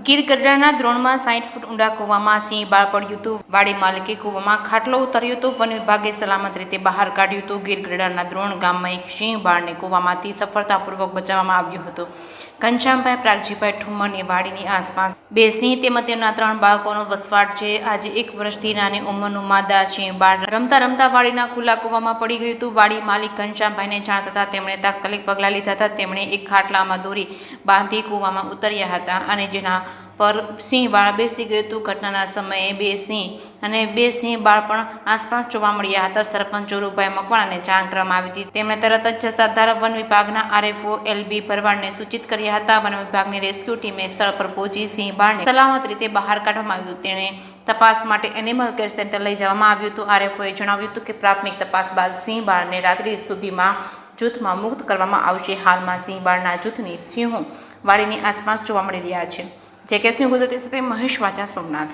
ગીર ગઢડાના દ્રોણમાં 60 ફૂટ ઊંડા કૂવામાં સિંહ બાળ પડ્યું હતું. વાડી માલિકે કૂવામાં ખાટલો ઉતાર્યો હતો. વન વિભાગે સલામત રીતે બહાર કાઢ્યું હતું. ગીર ગઢડાના દ્રોણ ગામમાં એક સિંહ બાળને કૂવામાંથી સફળતાપૂર્વક બચાવવામાં આવ્યું હતું. ઘનશ્યામભાઈ પ્રાગજીભાઈ ઠુમ્મરની વાડીની આસપાસ 2 સિંહ તેમજ તેમના 3 બાળકોનો વસવાટ છે. આજે 1 વર્ષથી નાની ઉંમરનું માદા સિંહ બાળ રમતા રમતા વાડીના ખુલ્લા કૂવામાં પડી ગયું હતું. વાડી માલિક ઘનશ્યામભાઈને જાણ થતાં તેમણે તાત્કાલિક પગલાં લીધા હતા. તેમણે એક ખાટલામાં દોરી બાંધી કૂવામાં ઉતર્યા હતા અને જેના પર સિંહ બાળ બેસી ગયું હતું. ઘટનાના સમયે 2 સિંહ અને 2 સિંહ બાળ પણ આસપાસ જોવા મળ્યા હતા. સરપંચ ચોરુભાઈ મકવાણાને જાણ કરવામાં આવી હતી. તેમણે તરત જ જસાધાર વન વિભાગના આરએફઓ એલબી ભરવાડને સૂચિત કર્યા હતા. વન વિભાગની રેસ્ક્યુ ટીમે સ્થળ પર પહોંચી સિંહ બાળને સલામત રીતે બહાર કાઢવામાં આવ્યું. તેને તપાસ માટે એનિમલ કેર સેન્ટર લઈ જવામાં આવ્યું હતું. આરએફઓએ જણાવ્યું હતું કે પ્રાથમિક તપાસ બાદ સિંહ બાળને રાત્રિ સુધીમાં જૂથમાં મુક્ત કરવામાં આવશે. હાલમાં સિંહ બાળના જૂથની સિંહો વાડીની આસપાસ જોવા મળી રહ્યા છે. જે કે સિંહ ગુજરાતી સાથે મહેશ વાચા, સોમનાથ.